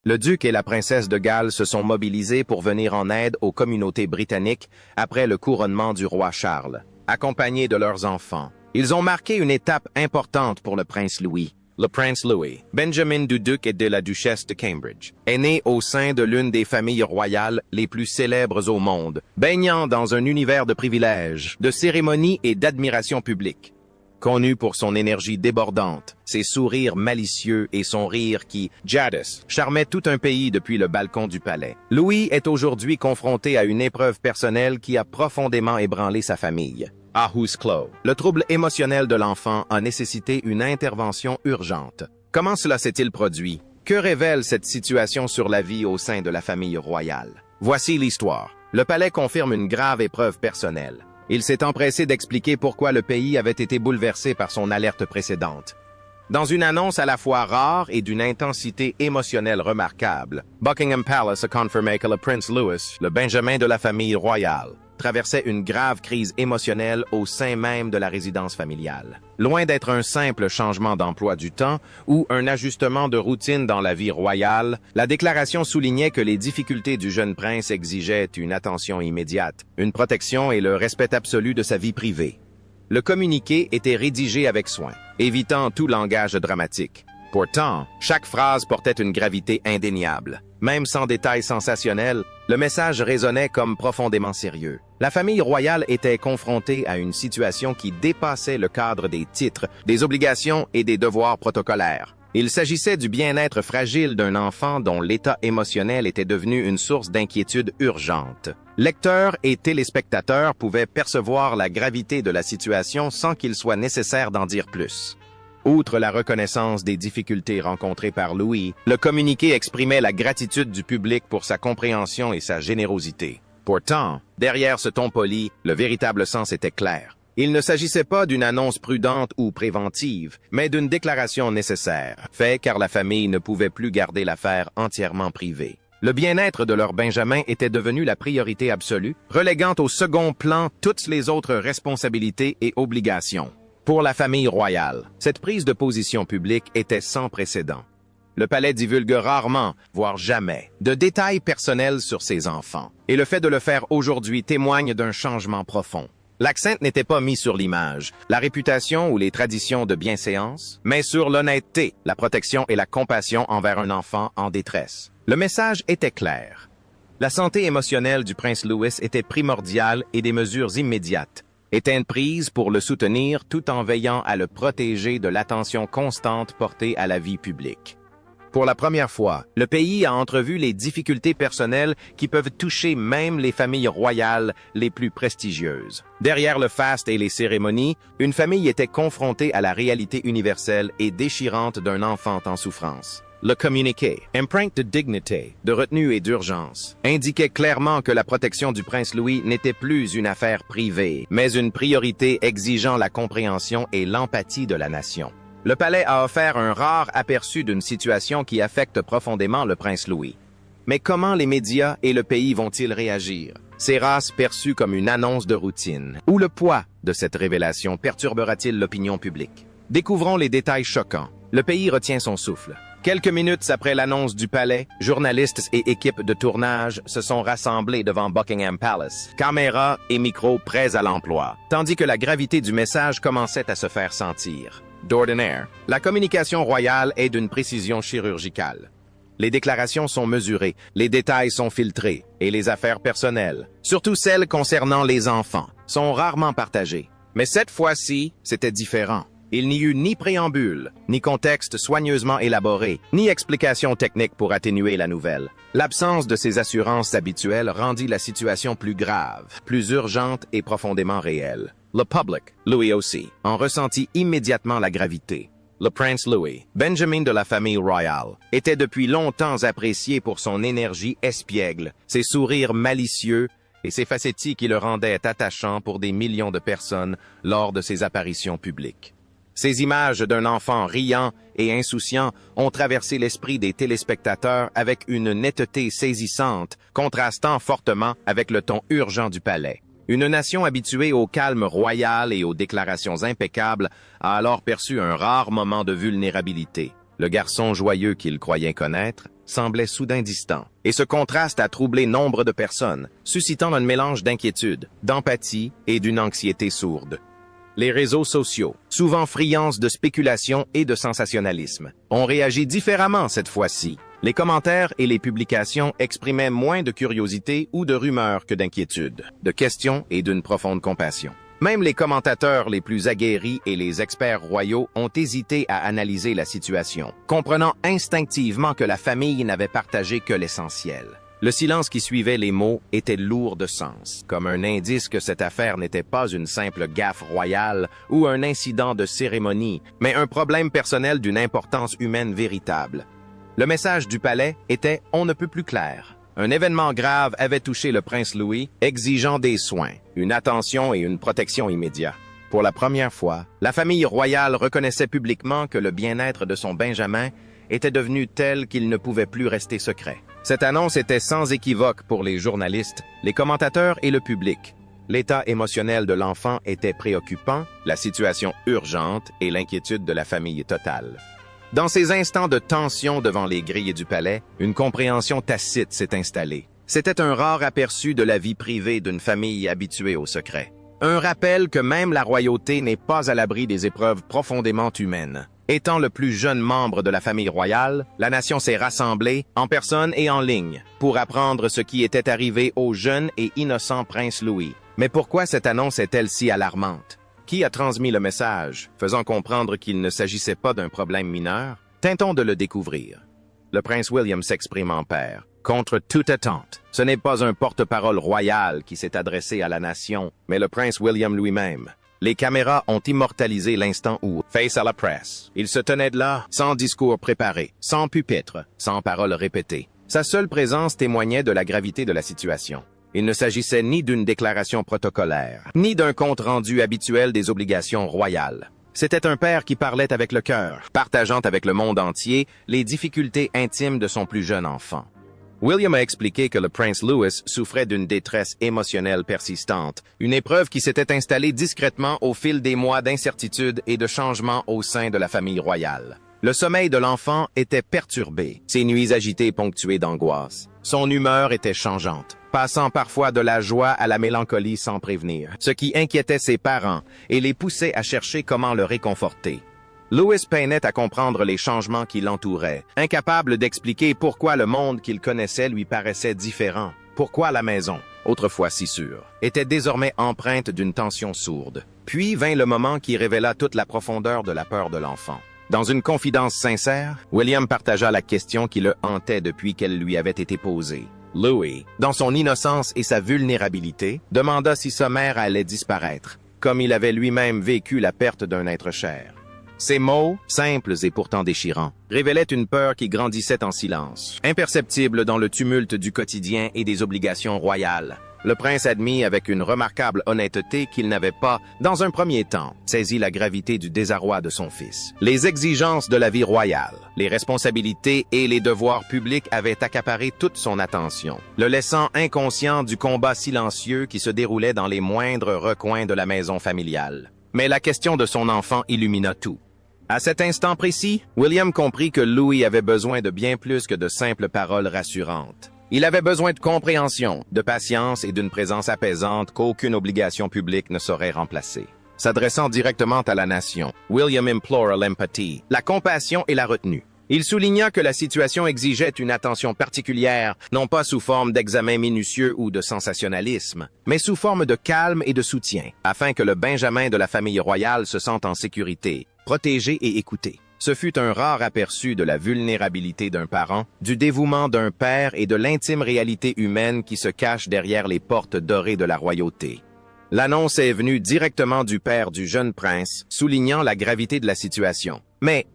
Le duc et la princesse de Galles se sont mobilisés pour venir en aide aux communautés britanniques après le couronnement du roi Charles, accompagnés de leurs enfants. Ils ont marqué une étape importante pour le prince Louis. Le prince Louis, Benjamin du duc et de la duchesse de Cambridge, est né au sein de l'une des familles royales les plus célèbres au monde, baignant dans un univers de privilèges, de cérémonies et d'admiration publique. Connu pour son énergie débordante, ses sourires malicieux et son rire qui, jadis, charmait tout un pays depuis le balcon du palais. Louis est aujourd'hui confronté à une épreuve personnelle qui a profondément ébranlé sa famille. Aarhus Clos. Le trouble émotionnel de l'enfant a nécessité une intervention urgente. Comment cela s'est-il produit? Que révèle cette situation sur la vie au sein de la famille royale? Voici l'histoire. Le palais confirme une grave épreuve personnelle. Il s'est empressé d'expliquer pourquoi le pays avait été bouleversé par son alerte précédente. Dans une annonce à la fois rare et d'une intensité émotionnelle remarquable, Buckingham Palace a confirmé que le prince Louis, le Benjamin de la famille royale, traversait une grave crise émotionnelle au sein même de la résidence familiale. Loin d'être un simple changement d'emploi du temps ou un ajustement de routine dans la vie royale, la déclaration soulignait que les difficultés du jeune prince exigeaient une attention immédiate, une protection et le respect absolu de sa vie privée. Le communiqué était rédigé avec soin, évitant tout langage dramatique. Pourtant, chaque phrase portait une gravité indéniable. Même sans détails sensationnels, le message résonnait comme profondément sérieux. La famille royale était confrontée à une situation qui dépassait le cadre des titres, des obligations et des devoirs protocolaires. Il s'agissait du bien-être fragile d'un enfant dont l'état émotionnel était devenu une source d'inquiétude urgente. Lecteurs et téléspectateurs pouvaient percevoir la gravité de la situation sans qu'il soit nécessaire d'en dire plus. Outre la reconnaissance des difficultés rencontrées par Louis, le communiqué exprimait la gratitude du public pour sa compréhension et sa générosité. Pourtant, derrière ce ton poli, le véritable sens était clair. Il ne s'agissait pas d'une annonce prudente ou préventive, mais d'une déclaration nécessaire, faite car la famille ne pouvait plus garder l'affaire entièrement privée. Le bien-être de leur Benjamin était devenu la priorité absolue, reléguant au second plan toutes les autres responsabilités et obligations. Pour la famille royale, cette prise de position publique était sans précédent. Le palais divulgue rarement, voire jamais, de détails personnels sur ses enfants, et le fait de le faire aujourd'hui témoigne d'un changement profond. L'accent n'était pas mis sur l'image, la réputation ou les traditions de bienséance, mais sur l'honnêteté, la protection et la compassion envers un enfant en détresse. Le message était clair. La santé émotionnelle du prince Louis était primordiale et des mesures immédiates étaient prises pour le soutenir tout en veillant à le protéger de l'attention constante portée à la vie publique. Pour la première fois, le pays a entrevu les difficultés personnelles qui peuvent toucher même les familles royales les plus prestigieuses. Derrière le faste et les cérémonies, une famille était confrontée à la réalité universelle et déchirante d'un enfant en souffrance. Le communiqué, empreinte de dignité, de retenue et d'urgence, indiquait clairement que la protection du prince Louis n'était plus une affaire privée, mais une priorité exigeant la compréhension et l'empathie de la nation. Le palais a offert un rare aperçu d'une situation qui affecte profondément le prince Louis. Mais comment les médias et le pays vont-ils réagir? Ces races perçues comme une annonce de routine. Ou le poids de cette révélation perturbera-t-il l'opinion publique? Découvrons les détails choquants. Le pays retient son souffle. Quelques minutes après l'annonce du palais, journalistes et équipes de tournage se sont rassemblés devant Buckingham Palace, caméras et micros prêts à l'emploi, tandis que la gravité du message commençait à se faire sentir. D'ordinaire, la communication royale est d'une précision chirurgicale. Les déclarations sont mesurées, les détails sont filtrés, et les affaires personnelles, surtout celles concernant les enfants, sont rarement partagées. Mais cette fois-ci, c'était différent. Il n'y eut ni préambule, ni contexte soigneusement élaboré, ni explication technique pour atténuer la nouvelle. L'absence de ces assurances habituelles rendit la situation plus grave, plus urgente et profondément réelle. Le public, Louis aussi, en ressentit immédiatement la gravité. Le prince Louis, Benjamin de la famille royale, était depuis longtemps apprécié pour son énergie espiègle, ses sourires malicieux et ses facéties qui le rendaient attachant pour des millions de personnes lors de ses apparitions publiques. Ces images d'un enfant riant et insouciant ont traversé l'esprit des téléspectateurs avec une netteté saisissante, contrastant fortement avec le ton urgent du palais. Une nation habituée au calme royal et aux déclarations impeccables a alors perçu un rare moment de vulnérabilité. Le garçon joyeux qu'il croyait connaître semblait soudain distant. Et ce contraste a troublé nombre de personnes, suscitant un mélange d'inquiétude, d'empathie et d'une anxiété sourde. Les réseaux sociaux, souvent friands de spéculation et de sensationnalisme, ont réagi différemment cette fois-ci. Les commentaires et les publications exprimaient moins de curiosité ou de rumeurs que d'inquiétude, de questions et d'une profonde compassion. Même les commentateurs les plus aguerris et les experts royaux ont hésité à analyser la situation, comprenant instinctivement que la famille n'avait partagé que l'essentiel. Le silence qui suivait les mots était lourd de sens, comme un indice que cette affaire n'était pas une simple gaffe royale ou un incident de cérémonie, mais un problème personnel d'une importance humaine véritable. Le message du palais était « on ne peut plus clair ». Un événement grave avait touché le prince Louis, exigeant des soins, une attention et une protection immédiats. Pour la première fois, la famille royale reconnaissait publiquement que le bien-être de son Benjamin était devenu tel qu'il ne pouvait plus rester secret. Cette annonce était sans équivoque pour les journalistes, les commentateurs et le public. L'état émotionnel de l'enfant était préoccupant, la situation urgente et l'inquiétude de la famille totale. Dans ces instants de tension devant les grilles du palais, une compréhension tacite s'est installée. C'était un rare aperçu de la vie privée d'une famille habituée au secret. Un rappel que même la royauté n'est pas à l'abri des épreuves profondément humaines. Étant le plus jeune membre de la famille royale, la nation s'est rassemblée, en personne et en ligne, pour apprendre ce qui était arrivé au jeune et innocent prince Louis. Mais pourquoi cette annonce est-elle si alarmante? Qui a transmis le message, faisant comprendre qu'il ne s'agissait pas d'un problème mineur? Tentons de le découvrir. Le prince William s'exprime en père. Contre toute attente, ce n'est pas un porte-parole royal qui s'est adressé à la nation, mais le prince William lui-même. Les caméras ont immortalisé l'instant où, face à la presse, il se tenait de là, sans discours préparé, sans pupitre, sans paroles répétées. Sa seule présence témoignait de la gravité de la situation. Il ne s'agissait ni d'une déclaration protocolaire, ni d'un compte-rendu habituel des obligations royales. C'était un père qui parlait avec le cœur, partageant avec le monde entier les difficultés intimes de son plus jeune enfant. William a expliqué que le prince Louis souffrait d'une détresse émotionnelle persistante, une épreuve qui s'était installée discrètement au fil des mois d'incertitude et de changement au sein de la famille royale. Le sommeil de l'enfant était perturbé, ses nuits agitées ponctuées d'angoisse. Son humeur était changeante, passant parfois de la joie à la mélancolie sans prévenir, ce qui inquiétait ses parents et les poussait à chercher comment le réconforter. Louis peinait à comprendre les changements qui l'entouraient, incapable d'expliquer pourquoi le monde qu'il connaissait lui paraissait différent, pourquoi la maison, autrefois si sûre, était désormais empreinte d'une tension sourde. Puis vint le moment qui révéla toute la profondeur de la peur de l'enfant. Dans une confidence sincère, William partagea la question qui le hantait depuis qu'elle lui avait été posée. Louis, dans son innocence et sa vulnérabilité, demanda si sa mère allait disparaître, comme il avait lui-même vécu la perte d'un être cher. Ces mots, simples et pourtant déchirants, révélaient une peur qui grandissait en silence, imperceptible dans le tumulte du quotidien et des obligations royales. Le prince admit avec une remarquable honnêteté qu'il n'avait pas, dans un premier temps, saisi la gravité du désarroi de son fils. Les exigences de la vie royale, les responsabilités et les devoirs publics avaient accaparé toute son attention, le laissant inconscient du combat silencieux qui se déroulait dans les moindres recoins de la maison familiale. Mais la question de son enfant illumina tout. À cet instant précis, William comprit que Louis avait besoin de bien plus que de simples paroles rassurantes. Il avait besoin de compréhension, de patience et d'une présence apaisante qu'aucune obligation publique ne saurait remplacer. S'adressant directement à la nation, William implora l'empathie, la compassion et la retenue. Il souligna que la situation exigeait une attention particulière, non pas sous forme d'examen minutieux ou de sensationnalisme, mais sous forme de calme et de soutien, afin que le Benjamin de la famille royale se sente en sécurité, protégé et écouté. Ce fut un rare aperçu de la vulnérabilité d'un parent, du dévouement d'un père et de l'intime réalité humaine qui se cache derrière les portes dorées de la royauté. L'annonce est venue directement du père du jeune prince, soulignant la gravité de la situation. Mais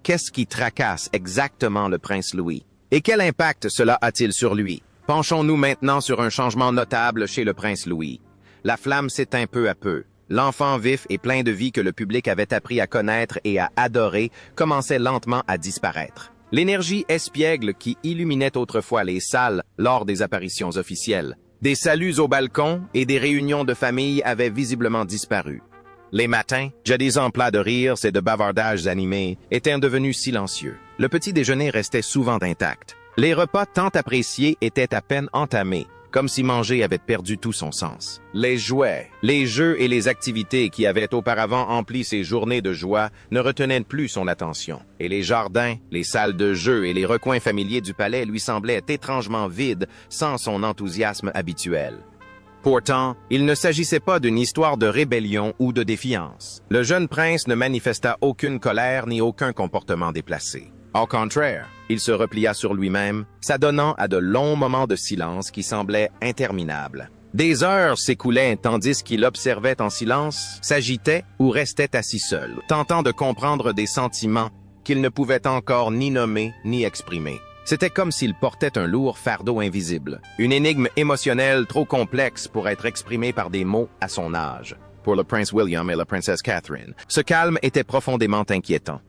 qu'est-ce qui tracasse exactement le prince Louis? Et quel impact cela a-t-il sur lui? Penchons-nous maintenant sur un changement notable chez le prince Louis. La flamme s'éteint peu à peu. L'enfant vif et plein de vie que le public avait appris à connaître et à adorer commençait lentement à disparaître. L'énergie espiègle qui illuminait autrefois les salles lors des apparitions officielles, des saluts au balcon et des réunions de famille avaient visiblement disparu. Les matins, jadis emplats de rires et de bavardages animés, étaient devenus silencieux. Le petit déjeuner restait souvent intact. Les repas tant appréciés étaient à peine entamés, comme si manger avait perdu tout son sens. Les jouets, les jeux et les activités qui avaient auparavant empli ses journées de joie ne retenaient plus son attention. Et les jardins, les salles de jeu et les recoins familiers du palais lui semblaient étrangement vides sans son enthousiasme habituel. Pourtant, il ne s'agissait pas d'une histoire de rébellion ou de défiance. Le jeune prince ne manifesta aucune colère ni aucun comportement déplacé. Au contraire, il se replia sur lui-même, s'adonnant à de longs moments de silence qui semblaient interminables. Des heures s'écoulaient tandis qu'il observait en silence, s'agitait ou restait assis seul, tentant de comprendre des sentiments qu'il ne pouvait encore ni nommer ni exprimer. C'était comme s'il portait un lourd fardeau invisible, une énigme émotionnelle trop complexe pour être exprimée par des mots à son âge. Pour le prince William et la princesse Catherine, ce calme était profondément inquiétant.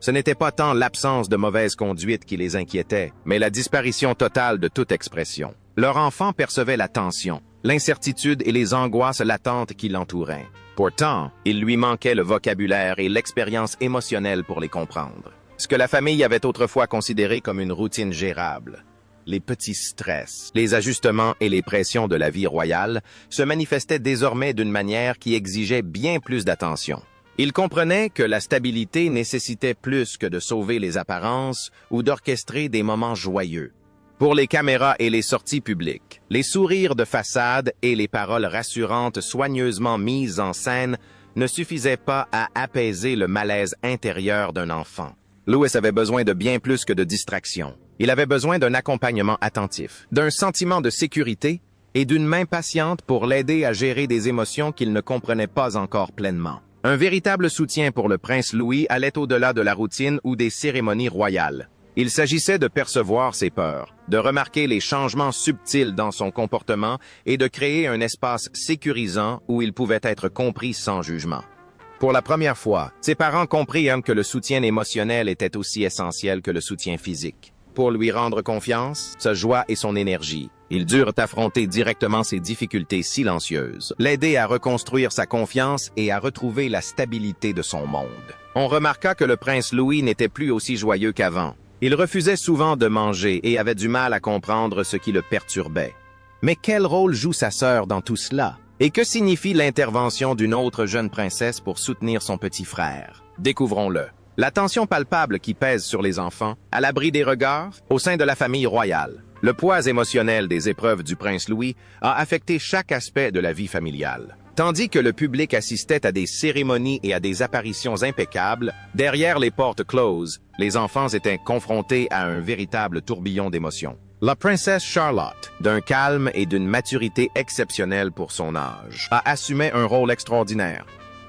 Ce n'était pas tant l'absence de mauvaise conduite qui les inquiétait, mais la disparition totale de toute expression. Leur enfant percevait la tension, l'incertitude et les angoisses latentes qui l'entouraient. Pourtant, il lui manquait le vocabulaire et l'expérience émotionnelle pour les comprendre. Ce que la famille avait autrefois considéré comme une routine gérable, les petits stress, les ajustements et les pressions de la vie royale, se manifestaient désormais d'une manière qui exigeait bien plus d'attention. Il comprenait que la stabilité nécessitait plus que de sauver les apparences ou d'orchestrer des moments joyeux. Pour les caméras et les sorties publiques, les sourires de façade et les paroles rassurantes soigneusement mises en scène ne suffisaient pas à apaiser le malaise intérieur d'un enfant. Louis avait besoin de bien plus que de distraction. Il avait besoin d'un accompagnement attentif, d'un sentiment de sécurité et d'une main patiente pour l'aider à gérer des émotions qu'il ne comprenait pas encore pleinement. Un véritable soutien pour le prince Louis allait au-delà de la routine ou des cérémonies royales. Il s'agissait de percevoir ses peurs, de remarquer les changements subtils dans son comportement et de créer un espace sécurisant où il pouvait être compris sans jugement. Pour la première fois, ses parents comprirent que le soutien émotionnel était aussi essentiel que le soutien physique. Pour lui rendre confiance, sa joie et son énergie, ils durent affronter directement ses difficultés silencieuses, l'aider à reconstruire sa confiance et à retrouver la stabilité de son monde. On remarqua que le prince Louis n'était plus aussi joyeux qu'avant. Il refusait souvent de manger et avait du mal à comprendre ce qui le perturbait. Mais quel rôle joue sa sœur dans tout cela? Et que signifie l'intervention d'une autre jeune princesse pour soutenir son petit frère? Découvrons-le. La tension palpable qui pèse sur les enfants, à l'abri des regards, au sein de la famille royale. Le poids émotionnel des épreuves du prince Louis a affecté chaque aspect de la vie familiale. Tandis que le public assistait à des cérémonies et à des apparitions impeccables, derrière les portes closes, les enfants étaient confrontés à un véritable tourbillon d'émotions. La princesse Charlotte, d'un calme et d'une maturité exceptionnelle pour son âge, a assumé un rôle extraordinaire.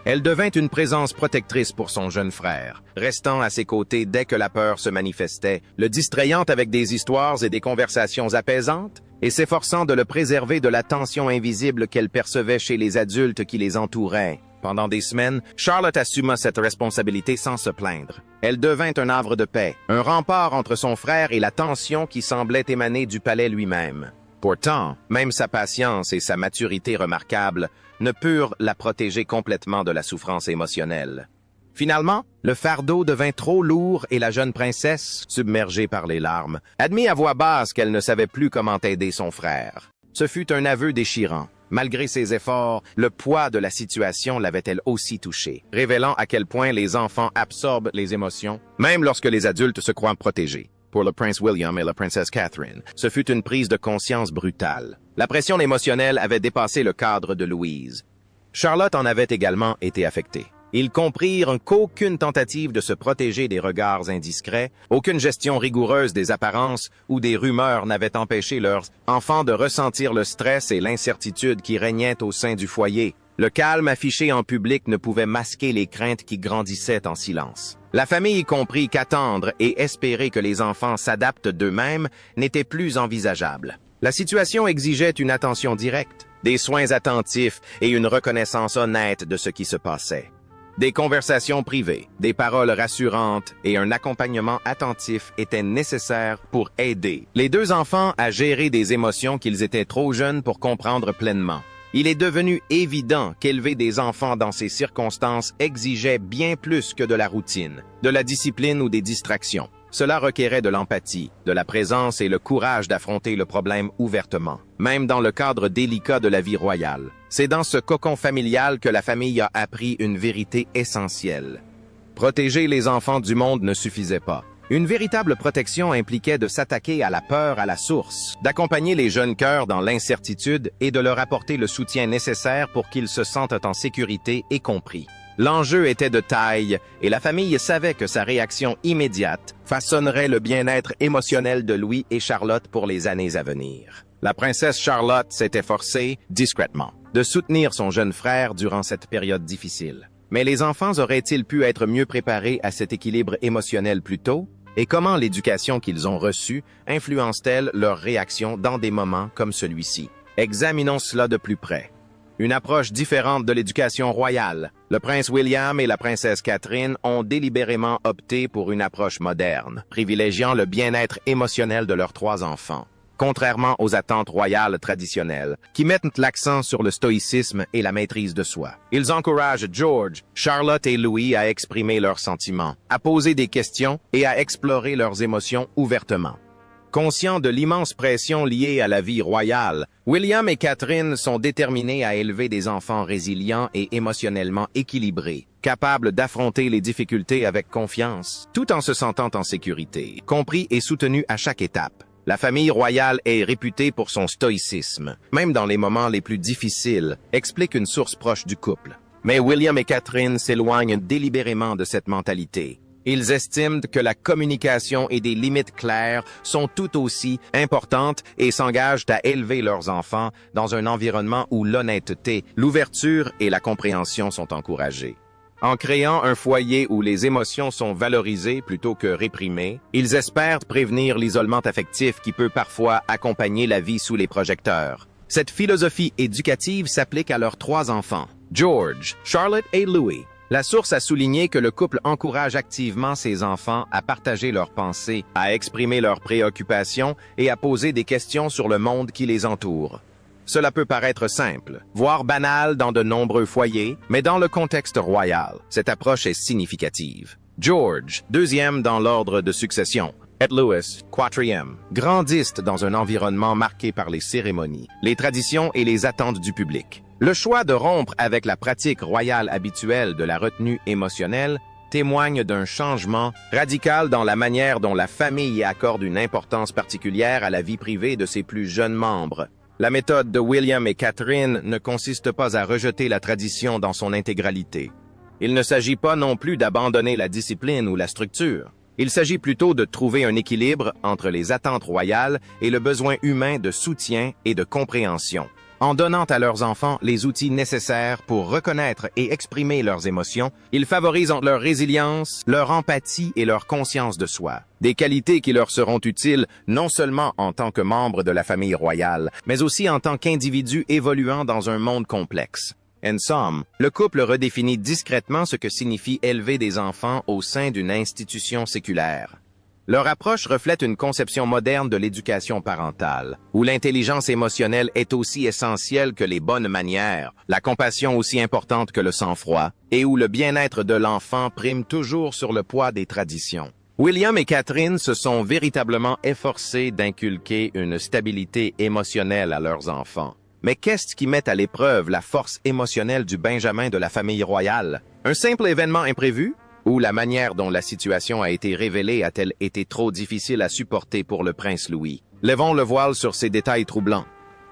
Elle devint une présence protectrice pour son jeune frère, restant à ses côtés dès que la peur se manifestait, le distrayant avec des histoires et des conversations apaisantes, et s'efforçant de le préserver de la tension invisible qu'elle percevait chez les adultes qui les entouraient. Pendant des semaines, Charlotte assuma cette responsabilité sans se plaindre. Elle devint un havre de paix, un rempart entre son frère et la tension qui semblait émaner du palais lui-même. Pourtant, même sa patience et sa maturité remarquables ne purent la protéger complètement de la souffrance émotionnelle. Finalement, le fardeau devint trop lourd et la jeune princesse, submergée par les larmes, admit à voix basse qu'elle ne savait plus comment aider son frère. Ce fut un aveu déchirant. Malgré ses efforts, le poids de la situation l'avait elle aussi touchée, révélant à quel point les enfants absorbent les émotions, même lorsque les adultes se croient protégés. Pour le prince William et la princesse Catherine, ce fut une prise de conscience brutale. La pression émotionnelle avait dépassé le cadre de Louise. Charlotte en avait également été affectée. Ils comprirent qu'aucune tentative de se protéger des regards indiscrets, aucune gestion rigoureuse des apparences ou des rumeurs n'avait empêché leurs enfants de ressentir le stress et l'incertitude qui régnaient au sein du foyer. Le calme affiché en public ne pouvait masquer les craintes qui grandissaient en silence. La famille comprit qu'attendre et espérer que les enfants s'adaptent d'eux-mêmes n'était plus envisageable. La situation exigeait une attention directe, des soins attentifs et une reconnaissance honnête de ce qui se passait. Des conversations privées, des paroles rassurantes et un accompagnement attentif étaient nécessaires pour aider les deux enfants à gérer des émotions qu'ils étaient trop jeunes pour comprendre pleinement. Il est devenu évident qu'élever des enfants dans ces circonstances exigeait bien plus que de la routine, de la discipline ou des distractions. Cela requérait de l'empathie, de la présence et le courage d'affronter le problème ouvertement, même dans le cadre délicat de la vie royale. C'est dans ce cocon familial que la famille a appris une vérité essentielle. Protéger les enfants du monde ne suffisait pas. Une véritable protection impliquait de s'attaquer à la peur à la source, d'accompagner les jeunes cœurs dans l'incertitude et de leur apporter le soutien nécessaire pour qu'ils se sentent en sécurité et compris. L'enjeu était de taille et la famille savait que sa réaction immédiate façonnerait le bien-être émotionnel de Louis et Charlotte pour les années à venir. La princesse Charlotte s'était forcée, discrètement, de soutenir son jeune frère durant cette période difficile. Mais les enfants auraient-ils pu être mieux préparés à cet équilibre émotionnel plus tôt? Et comment l'éducation qu'ils ont reçue influence-t-elle leur réaction dans des moments comme celui-ci? Examinons cela de plus près. Une approche différente de l'éducation royale. Le prince William et la princesse Catherine ont délibérément opté pour une approche moderne, privilégiant le bien-être émotionnel de leurs 3 enfants, contrairement aux attentes royales traditionnelles, qui mettent l'accent sur le stoïcisme et la maîtrise de soi. Ils encouragent George, Charlotte et Louis à exprimer leurs sentiments, à poser des questions et à explorer leurs émotions ouvertement. Conscients de l'immense pression liée à la vie royale, William et Catherine sont déterminés à élever des enfants résilients et émotionnellement équilibrés, capables d'affronter les difficultés avec confiance, tout en se sentant en sécurité, compris et soutenus à chaque étape. La famille royale est réputée pour son stoïcisme, même dans les moments les plus difficiles, explique une source proche du couple. Mais William et Catherine s'éloignent délibérément de cette mentalité. Ils estiment que la communication et des limites claires sont tout aussi importantes et s'engagent à élever leurs enfants dans un environnement où l'honnêteté, l'ouverture et la compréhension sont encouragées. En créant un foyer où les émotions sont valorisées plutôt que réprimées, ils espèrent prévenir l'isolement affectif qui peut parfois accompagner la vie sous les projecteurs. Cette philosophie éducative s'applique à leurs 3 enfants, George, Charlotte et Louis. La source a souligné que le couple encourage activement ses enfants à partager leurs pensées, à exprimer leurs préoccupations et à poser des questions sur le monde qui les entoure. Cela peut paraître simple, voire banal dans de nombreux foyers, mais dans le contexte royal, cette approche est significative. George, 2e dans l'ordre de succession, et Louis, 4e, grandissent dans un environnement marqué par les cérémonies, les traditions et les attentes du public. Le choix de rompre avec la pratique royale habituelle de la retenue émotionnelle témoigne d'un changement radical dans la manière dont la famille accorde une importance particulière à la vie privée de ses plus jeunes membres. La méthode de William et Catherine ne consiste pas à rejeter la tradition dans son intégralité. Il ne s'agit pas non plus d'abandonner la discipline ou la structure. Il s'agit plutôt de trouver un équilibre entre les attentes royales et le besoin humain de soutien et de compréhension, en donnant à leurs enfants les outils nécessaires pour reconnaître et exprimer leurs émotions. Ils favorisent leur résilience, leur empathie et leur conscience de soi. Des qualités qui leur seront utiles non seulement en tant que membres de la famille royale, mais aussi en tant qu'individus évoluant dans un monde complexe. En somme, le couple redéfinit discrètement ce que signifie élever des enfants au sein d'une institution séculaire. Leur approche reflète une conception moderne de l'éducation parentale, où l'intelligence émotionnelle est aussi essentielle que les bonnes manières, la compassion aussi importante que le sang-froid, et où le bien-être de l'enfant prime toujours sur le poids des traditions. William et Catherine se sont véritablement efforcés d'inculquer une stabilité émotionnelle à leurs enfants. Mais qu'est-ce qui met à l'épreuve la force émotionnelle du Benjamin de la famille royale? Un simple événement imprévu? Ou la manière dont la situation a été révélée a-t-elle été trop difficile à supporter pour le prince Louis? Levons le voile sur ces détails troublants.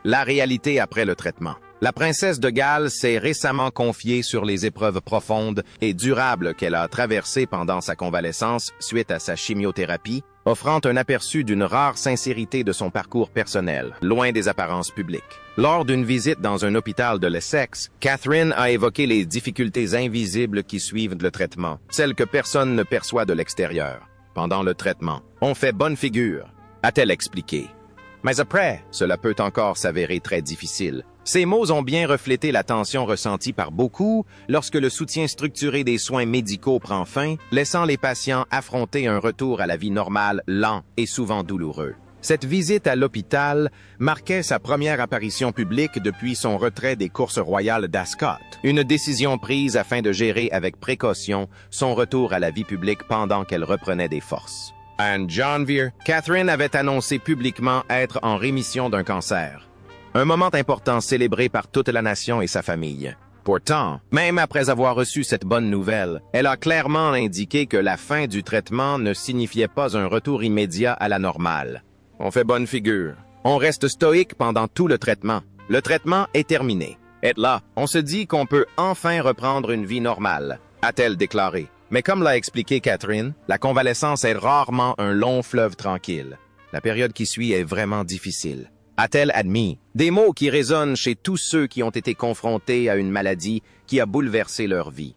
La réalité après le traitement. La princesse de Galles s'est récemment confiée sur les épreuves profondes et durables qu'elle a traversées pendant sa convalescence suite à sa chimiothérapie, offrant un aperçu d'une rare sincérité de son parcours personnel, loin des apparences publiques. Lors d'une visite dans un hôpital de l'Essex, Catherine a évoqué les difficultés invisibles qui suivent le traitement, celles que personne ne perçoit de l'extérieur. Pendant le traitement, on fait bonne figure, a-t-elle expliqué. Mais après, cela peut encore s'avérer très difficile. Ces mots ont bien reflété la tension ressentie par beaucoup lorsque le soutien structuré des soins médicaux prend fin, laissant les patients affronter un retour à la vie normale lent et souvent douloureux. Cette visite à l'hôpital marquait sa première apparition publique depuis son retrait des courses royales d'Ascot, une décision prise afin de gérer avec précaution son retour à la vie publique pendant qu'elle reprenait des forces. Anne Johnvere, Catherine avait annoncé publiquement être en rémission d'un cancer. Un moment important célébré par toute la nation et sa famille. Pourtant, même après avoir reçu cette bonne nouvelle, elle a clairement indiqué que la fin du traitement ne signifiait pas un retour immédiat à la normale. On fait bonne figure. On reste stoïque pendant tout le traitement. Le traitement est terminé. Et là, on se dit qu'on peut enfin reprendre une vie normale, a-t-elle déclaré. Mais comme l'a expliqué Catherine, la convalescence est rarement un long fleuve tranquille. La période qui suit est vraiment difficile, a-t-elle admis. Des mots qui résonnent chez tous ceux qui ont été confrontés à une maladie qui a bouleversé leur vie.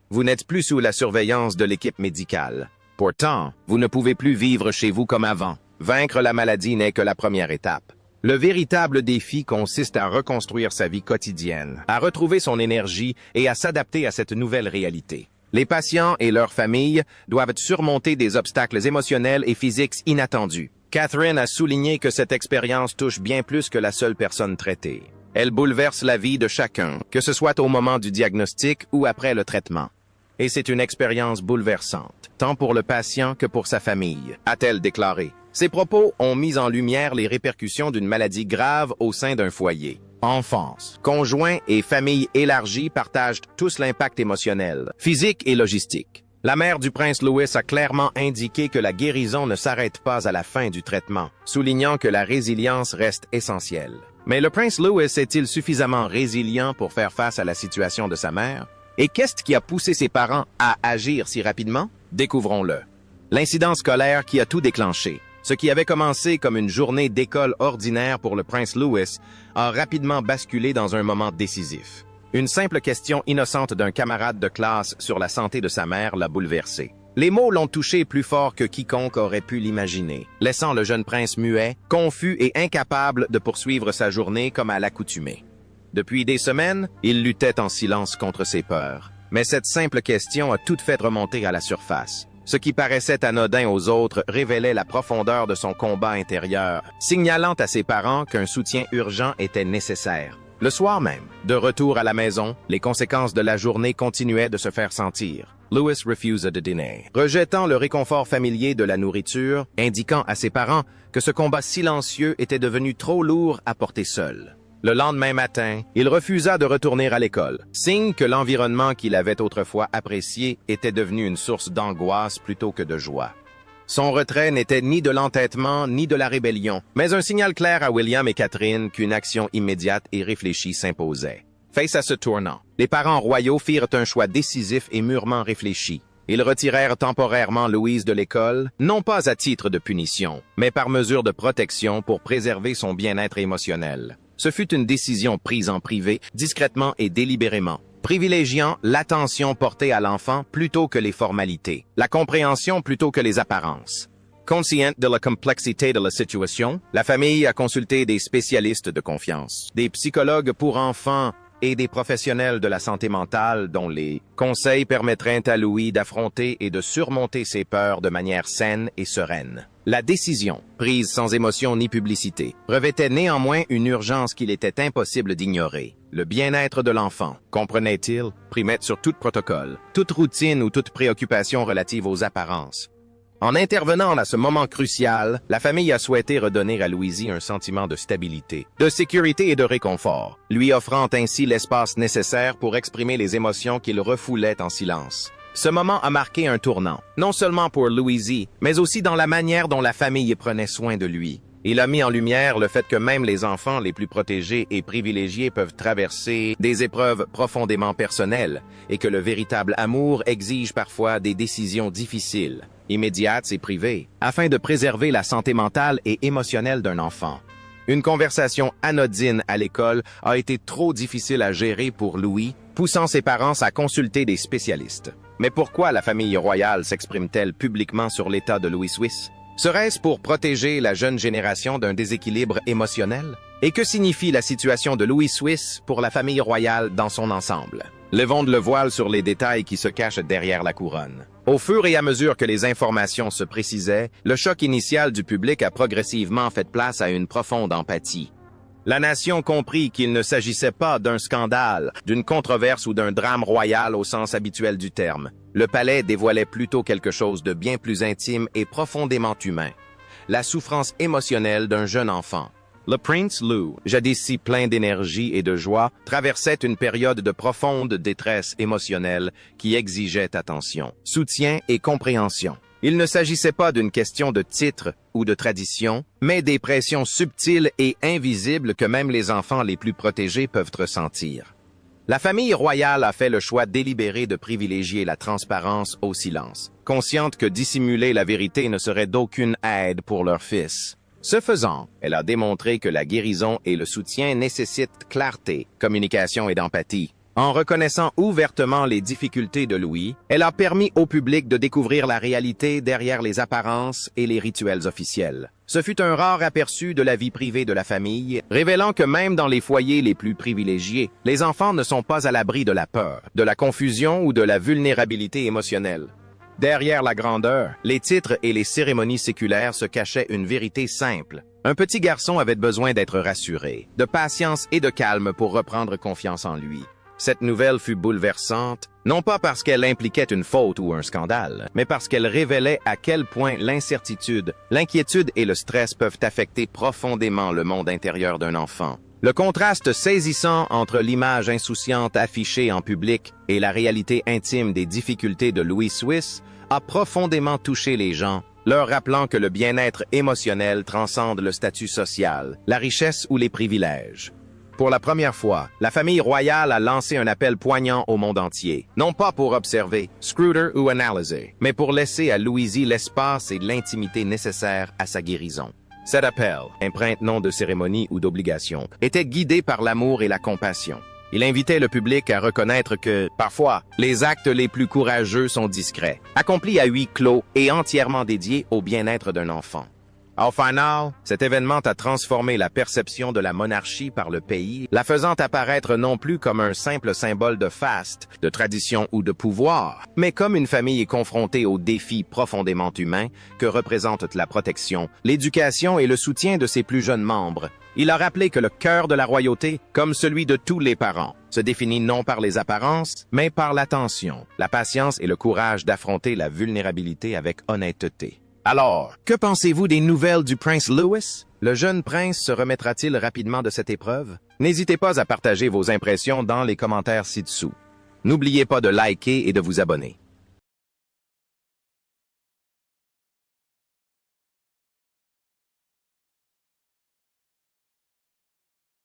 Vous n'êtes plus sous la surveillance de l'équipe médicale. Pourtant, vous ne pouvez plus vivre chez vous comme avant. Vaincre la maladie n'est que la première étape. Le véritable défi consiste à reconstruire sa vie quotidienne, à retrouver son énergie et à s'adapter à cette nouvelle réalité. Les patients et leurs familles doivent surmonter des obstacles émotionnels et physiques inattendus. Catherine a souligné que cette expérience touche bien plus que la seule personne traitée. Elle bouleverse la vie de chacun, que ce soit au moment du diagnostic ou après le traitement. Et c'est une expérience bouleversante, tant pour le patient que pour sa famille, a-t-elle déclaré. Ces propos ont mis en lumière les répercussions d'une maladie grave au sein d'un foyer. Enfance, conjoints et famille élargie partagent tous l'impact émotionnel, physique et logistique. La mère du prince Louis a clairement indiqué que la guérison ne s'arrête pas à la fin du traitement, soulignant que la résilience reste essentielle. Mais le prince Louis est-il suffisamment résilient pour faire face à la situation de sa mère? Et qu'est-ce qui a poussé ses parents à agir si rapidement? Découvrons-le. L'incident scolaire qui a tout déclenché. Ce qui avait commencé comme une journée d'école ordinaire pour le prince Louis a rapidement basculé dans un moment décisif. Une simple question innocente d'un camarade de classe sur la santé de sa mère l'a bouleversé. Les mots l'ont touché plus fort que quiconque aurait pu l'imaginer, laissant le jeune prince muet, confus et incapable de poursuivre sa journée comme à l'accoutumée. Depuis des semaines, il luttait en silence contre ses peurs. Mais cette simple question a tout fait remonter à la surface. Ce qui paraissait anodin aux autres révélait la profondeur de son combat intérieur, signalant à ses parents qu'un soutien urgent était nécessaire. Le soir même, de retour à la maison, les conséquences de la journée continuaient de se faire sentir. Louis refused de dîner, rejetant le réconfort familier de la nourriture, indiquant à ses parents que ce combat silencieux était devenu trop lourd à porter seul. Le lendemain matin, il refusa de retourner à l'école, signe que l'environnement qu'il avait autrefois apprécié était devenu une source d'angoisse plutôt que de joie. Son retrait n'était ni de l'entêtement ni de la rébellion, mais un signal clair à William et Catherine qu'une action immédiate et réfléchie s'imposait. Face à ce tournant, les parents royaux firent un choix décisif et mûrement réfléchi. Ils retirèrent temporairement Louise de l'école, non pas à titre de punition, mais par mesure de protection pour préserver son bien-être émotionnel. Ce fut une décision prise en privé, discrètement et délibérément, privilégiant l'attention portée à l'enfant plutôt que les formalités, la compréhension plutôt que les apparences. Consciente de la complexité de la situation, la famille a consulté des spécialistes de confiance, des psychologues pour enfants et des professionnels de la santé mentale dont les conseils permettraient à Louis d'affronter et de surmonter ses peurs de manière saine et sereine. La décision, prise sans émotion ni publicité, revêtait néanmoins une urgence qu'il était impossible d'ignorer. Le bien-être de l'enfant, comprenait-il, primait sur tout protocole, toute routine ou toute préoccupation relative aux apparences. En intervenant à ce moment crucial, la famille a souhaité redonner à Louisie un sentiment de stabilité, de sécurité et de réconfort, lui offrant ainsi l'espace nécessaire pour exprimer les émotions qu'il refoulait en silence. Ce moment a marqué un tournant, non seulement pour Louisie, mais aussi dans la manière dont la famille prenait soin de lui. Il a mis en lumière le fait que même les enfants les plus protégés et privilégiés peuvent traverser des épreuves profondément personnelles et que le véritable amour exige parfois des décisions difficiles, immédiates et privées, afin de préserver la santé mentale et émotionnelle d'un enfant. Une conversation anodine à l'école a été trop difficile à gérer pour Louis, poussant ses parents à consulter des spécialistes. Mais pourquoi la famille royale s'exprime-t-elle publiquement sur l'état de Louis-Suisse? Serait-ce pour protéger la jeune génération d'un déséquilibre émotionnel? Et que signifie la situation de Louis-Suisse pour la famille royale dans son ensemble? Levons le voile sur les détails qui se cachent derrière la couronne. Au fur et à mesure que les informations se précisaient, le choc initial du public a progressivement fait place à une profonde empathie. La nation comprit qu'il ne s'agissait pas d'un scandale, d'une controverse ou d'un drame royal au sens habituel du terme, Le palais dévoilait plutôt quelque chose de bien plus intime et profondément humain. La souffrance émotionnelle d'un jeune enfant. Le prince Lou, jadis si plein d'énergie et de joie, traversait une période de profonde détresse émotionnelle qui exigeait attention, soutien et compréhension. Il ne s'agissait pas d'une question de titre ou de tradition, mais des pressions subtiles et invisibles que même les enfants les plus protégés peuvent ressentir. La famille royale a fait le choix délibéré de privilégier la transparence au silence, consciente que dissimuler la vérité ne serait d'aucune aide pour leur fils. Ce faisant, elle a démontré que la guérison et le soutien nécessitent clarté, communication et d'empathie. En reconnaissant ouvertement les difficultés de Louis, elle a permis au public de découvrir la réalité derrière les apparences et les rituels officiels. Ce fut un rare aperçu de la vie privée de la famille, révélant que même dans les foyers les plus privilégiés, les enfants ne sont pas à l'abri de la peur, de la confusion ou de la vulnérabilité émotionnelle. Derrière la grandeur, les titres et les cérémonies séculaires se cachait une vérité simple. Un petit garçon avait besoin d'être rassuré, de patience et de calme pour reprendre confiance en lui. Cette nouvelle fut bouleversante, non pas parce qu'elle impliquait une faute ou un scandale, mais parce qu'elle révélait à quel point l'incertitude, l'inquiétude et le stress peuvent affecter profondément le monde intérieur d'un enfant. Le contraste saisissant entre l'image insouciante affichée en public et la réalité intime des difficultés de Louis Suisse a profondément touché les gens, leur rappelant que le bien-être émotionnel transcende le statut social, la richesse ou les privilèges. Pour la première fois, la famille royale a lancé un appel poignant au monde entier, non pas pour observer, scruter ou analyser, mais pour laisser à Louisie l'espace et l'intimité nécessaires à sa guérison. Cet appel, empreinte non de cérémonie ou d'obligation, était guidé par l'amour et la compassion. Il invitait le public à reconnaître que, parfois, les actes les plus courageux sont discrets, accomplis à huis clos et entièrement dédiés au bien-être d'un enfant. Au final, cet événement a transformé la perception de la monarchie par le pays, la faisant apparaître non plus comme un simple symbole de faste, de tradition ou de pouvoir, mais comme une famille confrontée aux défis profondément humains que représentent la protection, l'éducation et le soutien de ses plus jeunes membres. Il a rappelé que le cœur de la royauté, comme celui de tous les parents, se définit non par les apparences, mais par l'attention, la patience et le courage d'affronter la vulnérabilité avec honnêteté. Alors, que pensez-vous des nouvelles du prince Louis? Le jeune prince se remettra-t-il rapidement de cette épreuve? N'hésitez pas à partager vos impressions dans les commentaires ci-dessous. N'oubliez pas de liker et de vous abonner.